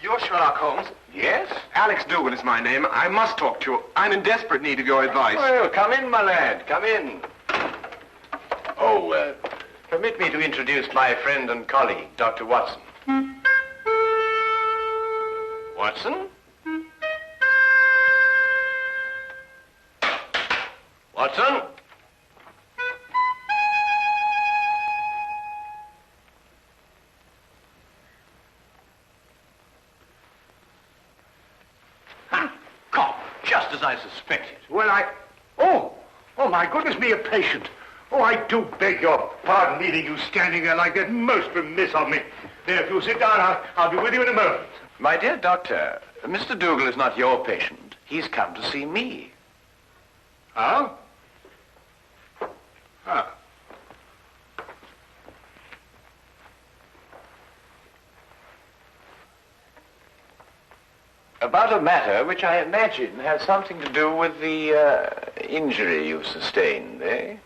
You're Sherlock Holmes? Yes? Alex Doogle is my name. I must talk to you. I'm in desperate need of your advice. Well, come in, my lad. Come in. Oh, permit me to introduce my friend and colleague, Dr. Watson. Watson? Watson? Just as I suspected. Well, Oh, my goodness me, a patient. Oh, I do beg your pardon leaving you standing there like that. Most remiss of me. There, if you'll sit down, I'll be with you in a moment. My dear doctor, Mr. Doogle is not your patient. He's come to see me. Oh? Ah. About a matter which I imagine has something to do with the injury you sustained, eh?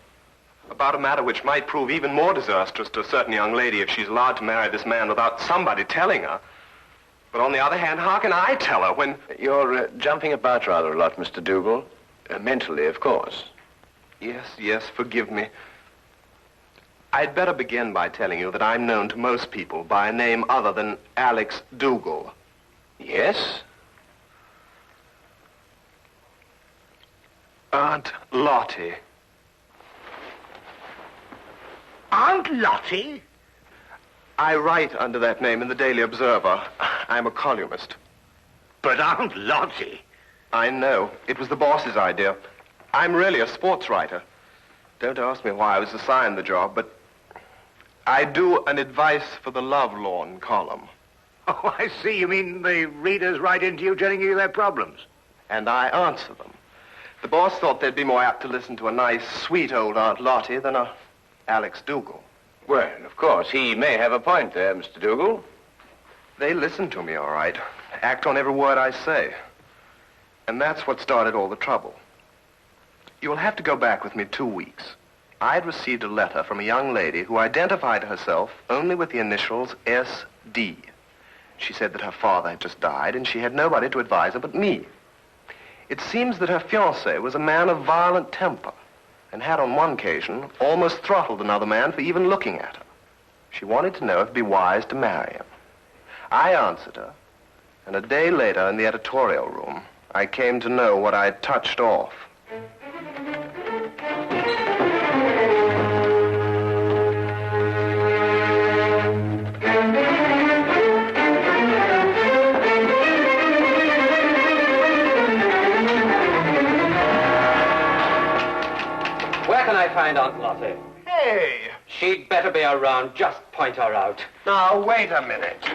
About a matter which might prove even more disastrous to a certain young lady if she's allowed to marry this man without somebody telling her. But on the other hand, how can I tell her when... You're jumping about rather a lot, Mr. Doogle. Mentally, of course. Yes, forgive me. I'd better begin by telling you that I'm known to most people by a name other than Alex Doogle. Yes? Aunt Lottie. Aunt Lottie? I write under that name in the Daily Observer. I'm a columnist. But Aunt Lottie? I know. It was the boss's idea. I'm really a sports writer. Don't ask me why I was assigned the job, but I do an advice for the lovelorn column. Oh, I see. You mean the readers write into you telling you their problems? And I answer them. The boss thought they'd be more apt to listen to a nice, sweet old Aunt Lottie than a Alex Doogle. Well, of course, he may have a point there, Mr. Doogle. They listen to me, all right. Act on every word I say. And that's what started all the trouble. You'll have to go back with me 2 weeks. I'd received a letter from a young lady who identified herself only with the initials S.D. She said that her father had just died, and she had nobody to advise her but me. It seems that her fiance was a man of violent temper, and had on one occasion almost throttled another man for even looking at her. She wanted to know if it'd be wise to marry him. I answered her, and a day later in the editorial room, I came to know what I'd touched off. Find Aunt Lottie. Hey! She'd better be around. Just point her out. Now, wait a minute.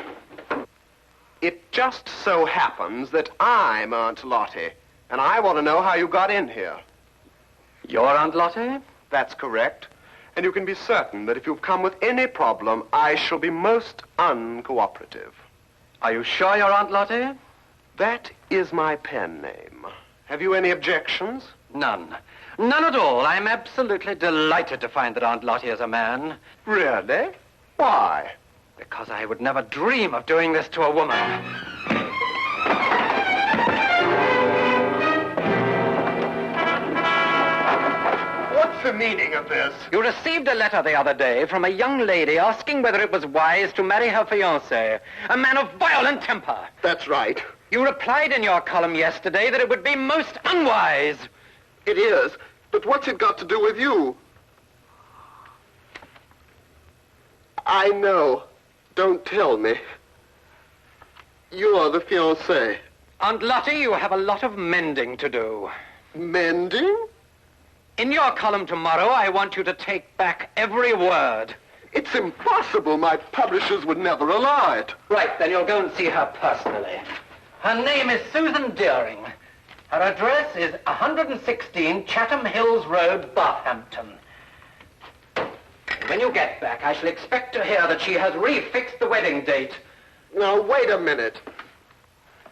It just so happens that I'm Aunt Lottie, and I want to know how you got in here. You're Aunt Lottie? That's correct. And you can be certain that if you've come with any problem, I shall be most uncooperative. Are you sure you're Aunt Lottie? That is my pen name. Have you any objections? None. None at all. I'm absolutely delighted to find that Aunt Lottie is a man. Really? Why? Because I would never dream of doing this to a woman. What's the meaning of this? You received a letter the other day from a young lady asking whether it was wise to marry her fiance, a man of violent temper. That's right. You replied in your column yesterday that it would be most unwise. It is, but what's it got to do with you? I know. Don't tell me. You're the fiancé. Aunt Lottie, you have a lot of mending to do. Mending? In your column tomorrow, I want you to take back every word. It's impossible. My publishers would never allow it. Right, then you'll go and see her personally. Her name is Susan Deering. Her address is 116 Chatham Hills Road, Bathampton. When you get back, I shall expect to hear that she has refixed the wedding date. Now, wait a minute.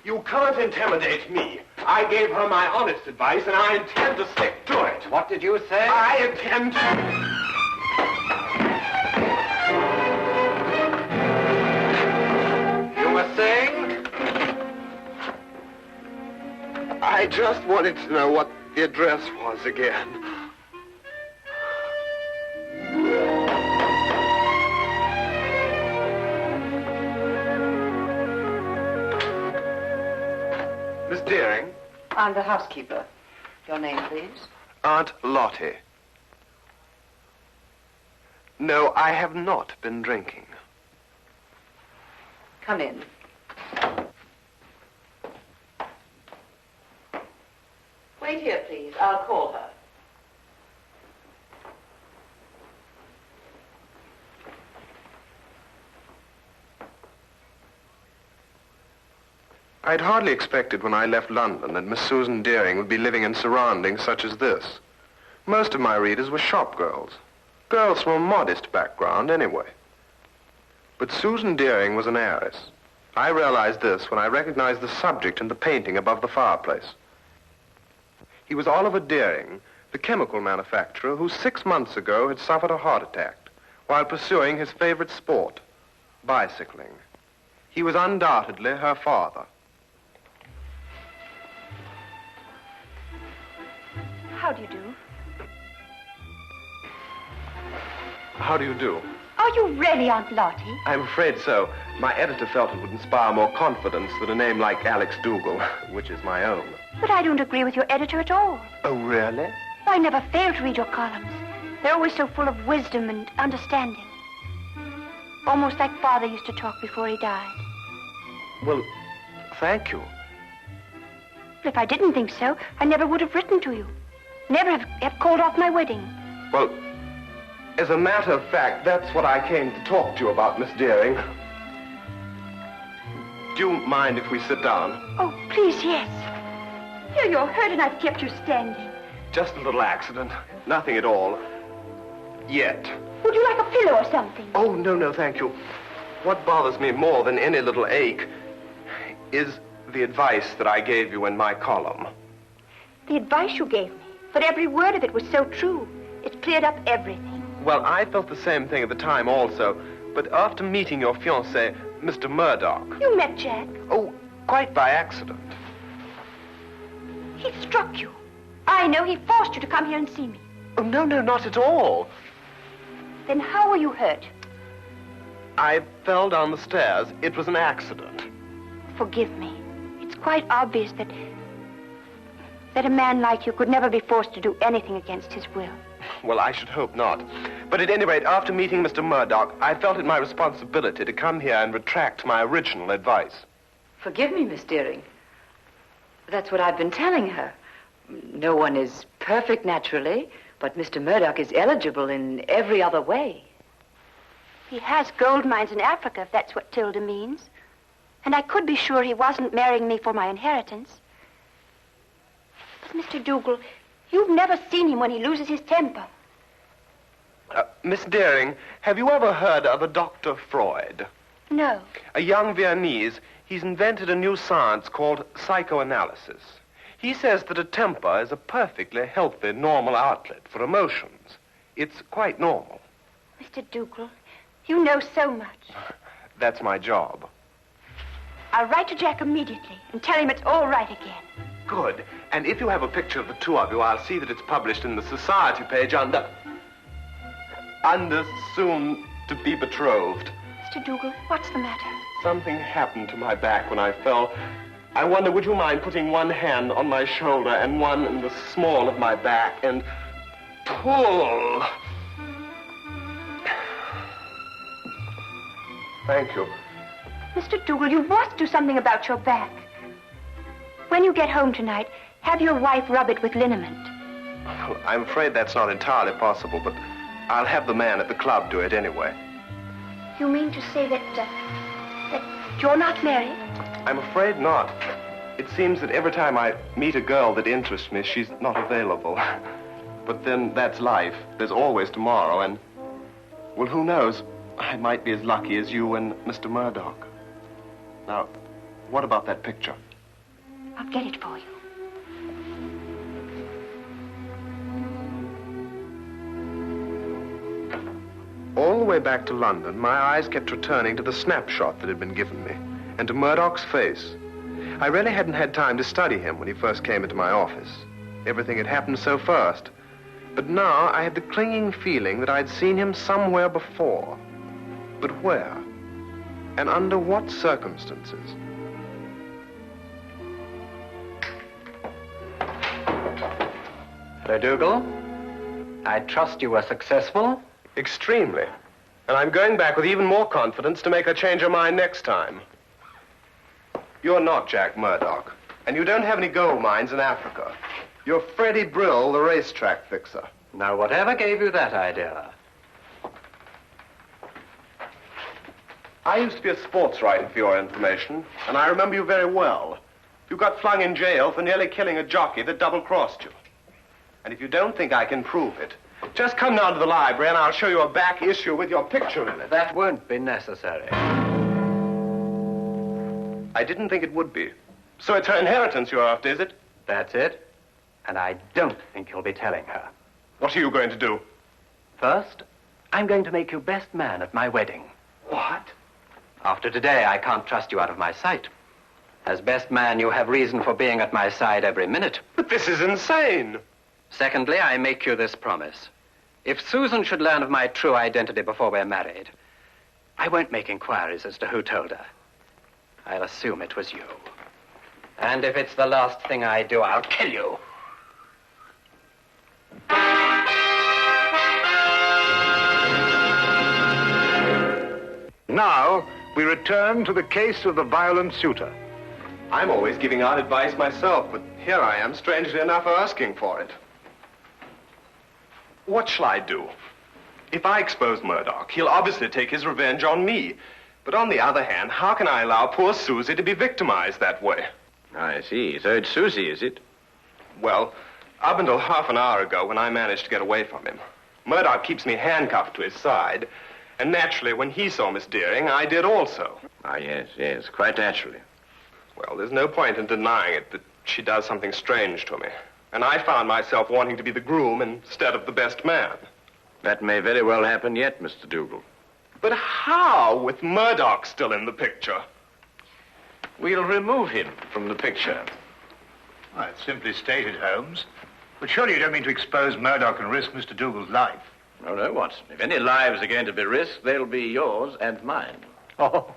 You can't intimidate me. I gave her my honest advice, and I intend to stick to it. What did you say? I intend to... You were saying? I just wanted to know what the address was again. Miss Deering? I'm the housekeeper. Your name, please? Aunt Lottie. No, I have not been drinking. Come in. Wait here, please. I'll call her. I'd hardly expected when I left London that Miss Susan Deering would be living in surroundings such as this. Most of my readers were shop girls. Girls from a modest background, anyway. But Susan Deering was an heiress. I realized this when I recognized the subject in the painting above the fireplace. He was Oliver Deering, the chemical manufacturer who 6 months ago had suffered a heart attack while pursuing his favorite sport, bicycling. He was undoubtedly her father. How do you do? How do you do? Are you really Aunt Lottie? I'm afraid so. My editor felt it would inspire more confidence than a name like Alex Doogle, which is my own. But I don't agree with your editor at all. Oh, really? I never fail to read your columns. They're always so full of wisdom and understanding. Almost like Father used to talk before he died. Well, thank you. But if I didn't think so, I never would have written to you. Never have called off my wedding. Well, as a matter of fact, that's what I came to talk to you about, Miss Deering. Do you mind if we sit down? Oh, please, yes. Here you're hurt and I've kept you standing. Just a little accident. Nothing at all. Yet. Would you like a pillow or something? Oh, no, thank you. What bothers me more than any little ache is the advice that I gave you in my column. The advice you gave me, but every word of it was so true. It cleared up everything. Well, I felt the same thing at the time also, but after meeting your fiance, Mr. Murdock... You met Jack? Oh, quite by accident. He struck you. I know he forced you to come here and see me. Oh, no, not at all. Then how were you hurt? I fell down the stairs. It was an accident. Forgive me. It's quite obvious that a man like you could never be forced to do anything against his will. Well, I should hope not. But at any rate, after meeting Mr. Murdock, I felt it my responsibility to come here and retract my original advice. Forgive me, Miss Deering. That's what I've been telling her. No one is perfect naturally, but Mr. Murdock is eligible in every other way. He has gold mines in Africa, if that's what Tilda means. And I could be sure he wasn't marrying me for my inheritance. But, Mr. Doogle, you've never seen him when he loses his temper. Miss Deering, have you ever heard of a Dr. Freud? No. A young Viennese. He's invented a new science called psychoanalysis. He says that a temper is a perfectly healthy, normal outlet for emotions. It's quite normal. Mr. Doogle, you know so much. That's my job. I'll write to Jack immediately and tell him it's all right again. Good. And if you have a picture of the two of you, I'll see that it's published in the society page under soon to be betrothed. Mr. Doogle, what's the matter? Something happened to my back when I fell. I wonder, would you mind putting one hand on my shoulder and one in the small of my back and pull? Thank you. Mr. Doogle, you must do something about your back. When you get home tonight, have your wife rub it with liniment. Well, I'm afraid that's not entirely possible, but I'll have the man at the club do it anyway. You mean to say that you're not married? I'm afraid not. It seems that every time I meet a girl that interests me, she's not available. But then that's life. There's always tomorrow, and, well, who knows? I might be as lucky as you and Mr. Murdock. Now, what about that picture? I'll get it for you. All the way back to London, my eyes kept returning to the snapshot that had been given me, and to Murdock's face. I really hadn't had time to study him when he first came into my office. Everything had happened so fast. But now I had the clinging feeling that I'd seen him somewhere before. But where? And under what circumstances? Hello, Doogle. I trust you were successful. Extremely. And I'm going back with even more confidence to make her change her mind next time. You're not Jack Murdock, and you don't have any gold mines in Africa. You're Freddie Brill, the racetrack fixer. Now, whatever gave you that idea? I used to be a sports writer, for your information, and I remember you very well. You got flung in jail for nearly killing a jockey that double-crossed you. And if you don't think I can prove it, just come down to the library and I'll show you a back issue with your picture in it. That won't be necessary. I didn't think it would be. So it's her inheritance you're after, is it? That's it. And I don't think you'll be telling her. What are you going to do? First, I'm going to make you best man at my wedding. What? After today, I can't trust you out of my sight. As best man, you have reason for being at my side every minute. But this is insane. Secondly, I make you this promise. If Susan should learn of my true identity before we're married, I won't make inquiries as to who told her. I'll assume it was you. And if it's the last thing I do, I'll kill you. Now, we return to the case of the violent suitor. I'm always giving out advice myself, but here I am, strangely enough, asking for it. What shall I do? If I expose Murdock, he'll obviously take his revenge on me. But on the other hand, how can I allow poor Susie to be victimized that way? I see. So it's Susie, is it? Well, up until half an hour ago when I managed to get away from him, Murdock keeps me handcuffed to his side. And naturally, when he saw Miss Deering, I did also. Ah, yes, quite naturally. Well, there's no point in denying it that she does something strange to me. And I found myself wanting to be the groom instead of the best man. That may very well happen yet, Mr. Doogle. But how, with Murdock still in the picture? We'll remove him from the picture. Well, it's simply stated, Holmes. But surely you don't mean to expose Murdock and risk Mr. Dougle's life. No, Watson. If any lives are going to be risked, they'll be yours and mine. Oh.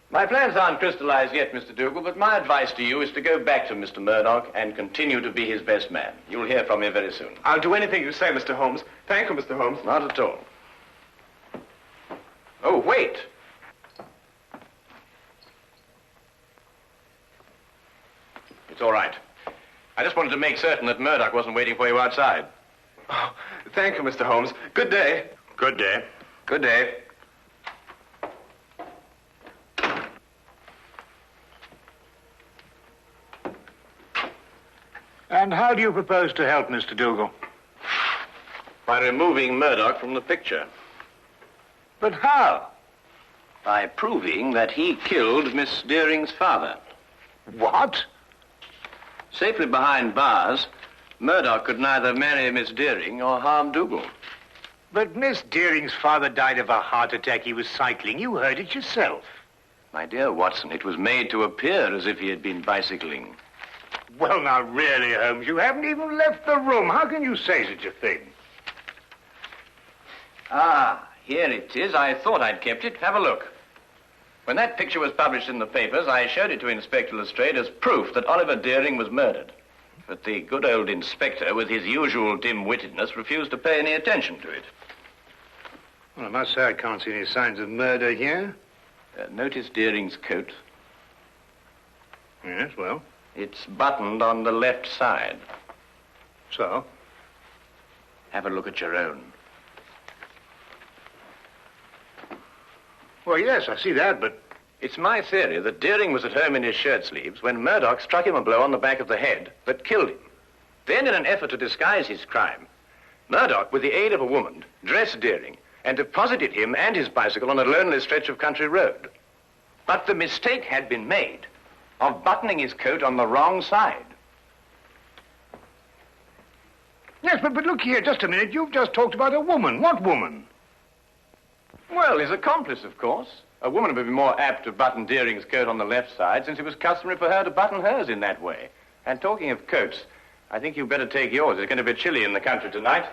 My plans aren't crystallized yet, Mr. Doogle, but my advice to you is to go back to Mr. Murdock and continue to be his best man. You'll hear from me very soon. I'll do anything you say, Mr. Holmes. Thank you, Mr. Holmes. Not at all. Oh, wait. It's all right. I just wanted to make certain that Murdock wasn't waiting for you outside. Oh, thank you, Mr. Holmes. Good day. Good day. Good day. And how do you propose to help Mr. Doogle? By removing Murdock from the picture. But how? By proving that he killed Miss Deering's father. What? Safely behind bars, Murdock could neither marry Miss Deering or harm Doogle. But Miss Deering's father died of a heart attack. He was cycling. You heard it yourself. My dear Watson, it was made to appear as if he had been bicycling. Well, now, really, Holmes, you haven't even left the room. How can you say such a thing? Ah, here it is. I thought I'd kept it. Have a look. When that picture was published in the papers, I showed it to Inspector Lestrade as proof that Oliver Deering was murdered. But the good old inspector, with his usual dim-wittedness, refused to pay any attention to it. Well, I must say I can't see any signs of murder here. Notice Deering's coat. Yes, well, It's buttoned on the left side. so? Have a look at your own. Well, yes, I see that, but... It's my theory that Deering was at home in his shirt sleeves when Murdock struck him a blow on the back of the head that killed him. Then, in an effort to disguise his crime, Murdock, with the aid of a woman, dressed Deering and deposited him and his bicycle on a lonely stretch of country road. But the mistake had been made of buttoning his coat on the wrong side. Yes, but look here, just a minute. You've just talked about a woman. What woman? Well, his accomplice, of course. A woman would be more apt to button Deering's coat on the left side, since it was customary for her to button hers in that way. And talking of coats, I think you'd better take yours. It's going to be chilly in the country tonight.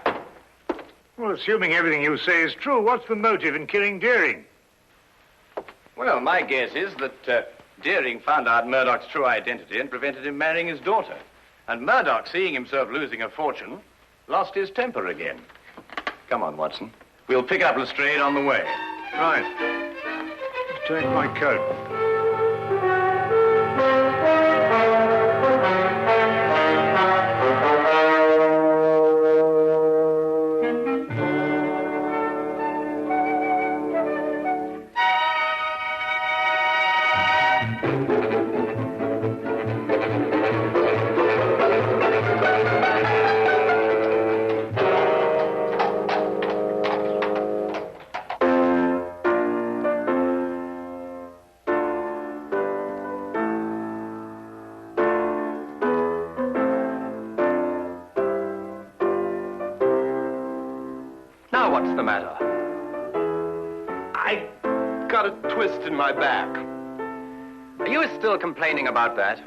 Well, assuming everything you say is true, what's the motive in killing Deering? Well, my guess is that Deering found out Murdoch's true identity and prevented him marrying his daughter. And Murdoch, seeing himself losing a fortune, lost his temper again. Come on, Watson. We'll pick up Lestrade on the way. Right. Take my coat. Now, what's the matter? I got a twist in my back. Are you still complaining about that?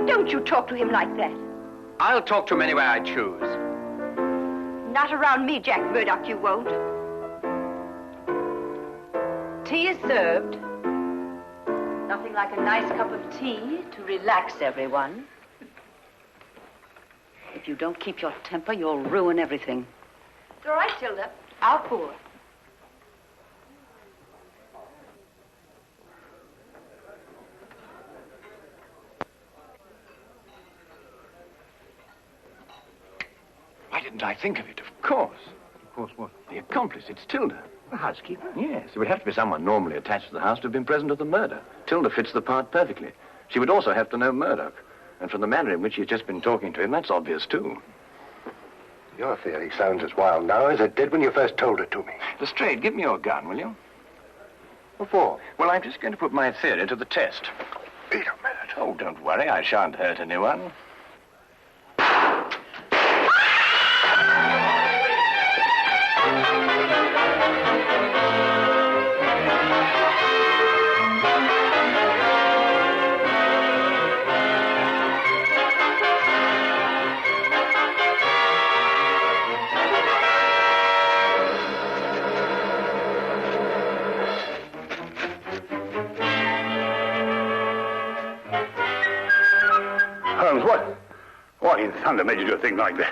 Don't you talk to him like that. I'll talk to him any way I choose. Not around me, Jack Murdock, you won't. Tea is served. Nothing like a nice cup of tea to relax everyone. If you don't keep your temper, you'll ruin everything. It's all right, Tilda. I'll pour. Why didn't I think of it? Of course. Of course, what? The accomplice, it's Tilda. The housekeeper? Yes, it would have to be someone normally attached to the house to have been present at the murder. Tilda fits the part perfectly. She would also have to know Murdoch. And from the manner in which she's just been talking to him, that's obvious, too. Your theory sounds as wild now as it did when you first told it to me. Lestrade, give me your gun, will you? What for? Well, I'm just going to put my theory to the test. Wait a minute. Oh, don't worry. I shan't hurt anyone. Holmes, what in thunder made you do a thing like this?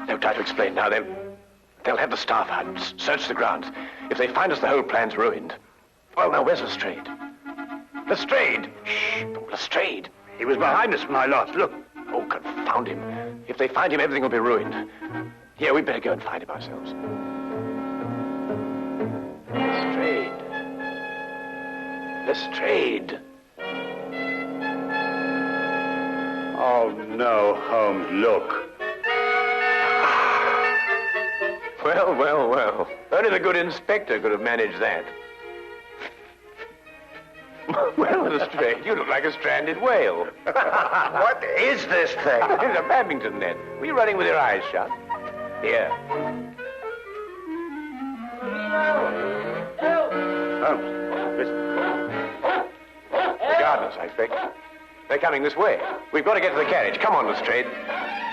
No time to explain now. They'll have the staff out and search the grounds. If they find us, the whole plan's ruined. Well, now, where's Lestrade? Lestrade! Shh! Oh, Lestrade! He was behind us when I lost. Look. Oh, confound him. If they find him, everything will be ruined. Here, we'd better go and find him ourselves. Lestrade. Lestrade. Oh, no, Holmes, look. Well, well, well. Only the good inspector could have managed that. Well, Lestrade, you look like a stranded whale. What is this thing? It's a badminton net. Were you running with your eyes shut? Here. Holmes, listen. The gardeners, I expect. They're coming this way. We've got to get to the carriage. Come on, Lestrade.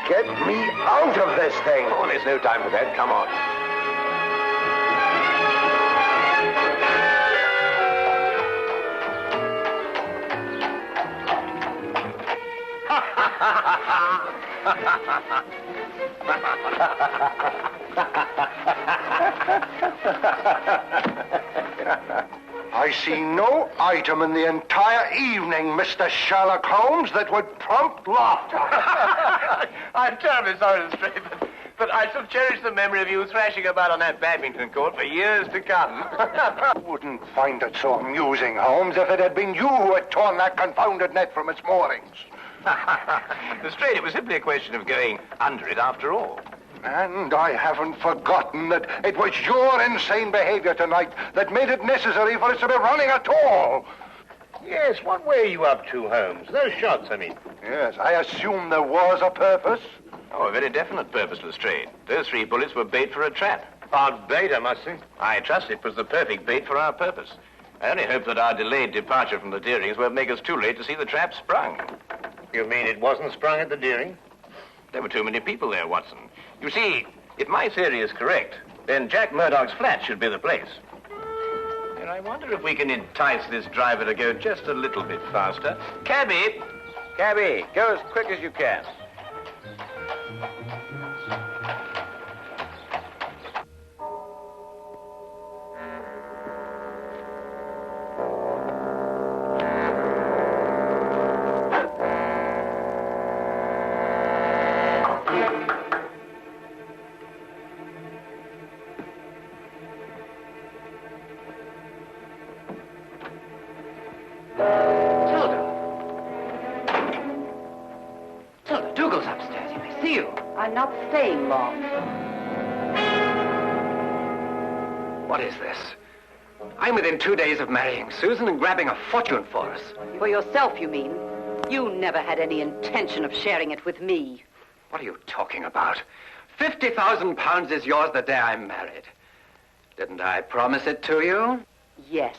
Get me out of this thing. Oh, there's no time for that. Come on. I see no item in the entire evening, Mr. Sherlock Holmes, that would prompt laughter. I'm terribly sorry, Lestrade, but I shall cherish the memory of you thrashing about on that badminton court for years to come. I wouldn't find it so amusing, Holmes, if it had been you who had torn that confounded net from its moorings. Lestrade, it was simply a question of going under it after all. And I haven't forgotten that it was your insane behavior tonight that made it necessary for us to be running at all. Yes, what were you up to, Holmes? Those shots, I mean. Yes, I assume there was a purpose. Oh, a very definite purpose, Lestrade. Those 3 bullets were bait for a trap. Odd bait, I must say. I trust it was the perfect bait for our purpose. I only hope that our delayed departure from the Deerings won't make us too late to see the trap sprung. You mean it wasn't sprung at the Deering? There were too many people there, Watson. You see, if my theory is correct, then Jack Murdock's flat should be the place. And I wonder if we can entice this driver to go just a little bit faster. Cabby! Cabby, go as quick as you can. Dougle's upstairs. He may see you. I'm not staying long. What is this? I'm within 2 days of marrying Susan and grabbing a fortune for us. For yourself, you mean? You never had any intention of sharing it with me. What are you talking about? £50,000 is yours the day I'm married. Didn't I promise it to you? Yes,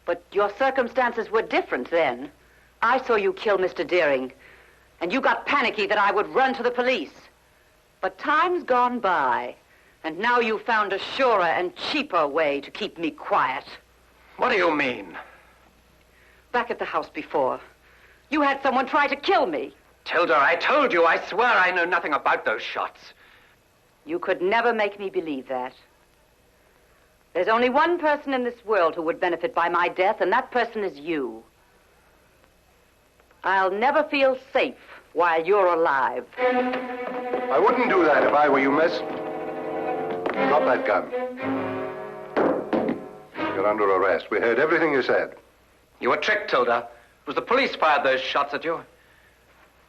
but your circumstances were different then. I saw you kill Mr. Deering, and you got panicky that I would run to the police. But time's gone by, and now you've found a surer and cheaper way to keep me quiet. What do you mean? Back at the house before, you had someone try to kill me. Tilda, I told you, I swear I know nothing about those shots. You could never make me believe that. There's only one person in this world who would benefit by my death, and that person is you. I'll never feel safe while you're alive. I wouldn't do that if I were you, miss. Drop that gun. You're under arrest. We heard everything you said. You were tricked, Tilda. It was the police fired those shots at you.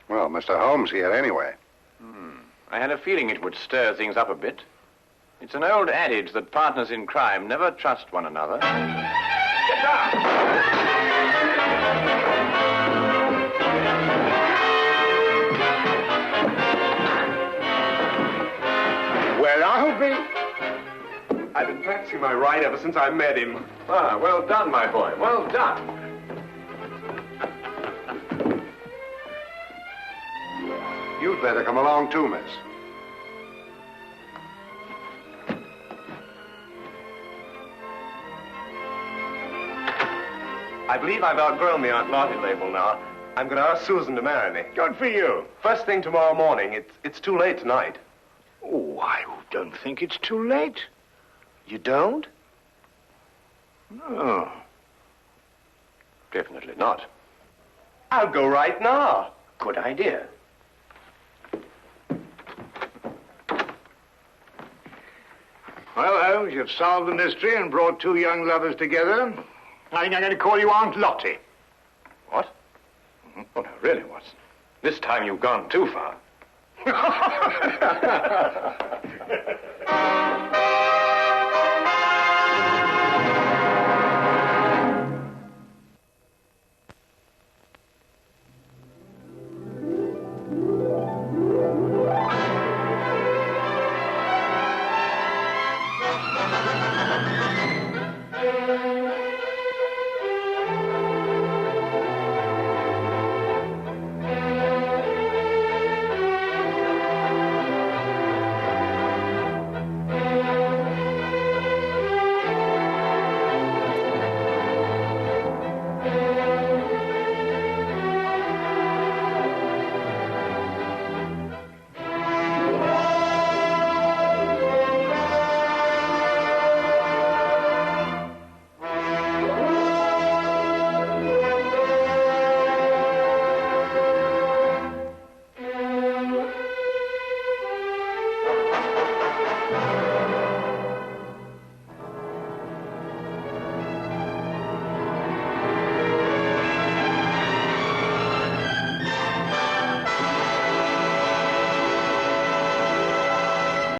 Well, Mr. Holmes here anyway. I had a feeling it would stir things up a bit. It's an old adage that partners in crime never trust one another. Get down! Well, I'll be. I've been practicing my right ever since I met him. Ah, well done, my boy. Well done. You'd better come along too, miss. I believe I've outgrown the Aunt Lottie label now. I'm going to ask Susan to marry me. Good for you. First thing tomorrow morning. It's too late tonight. Oh, I don't think it's too late. You don't? No. Definitely not. I'll go right now. Good idea. Well, Holmes, you've solved the mystery and brought two young lovers together. I think I'm going to call you Aunt Lottie. What? Oh, no, really, Watson. This time you've gone too far.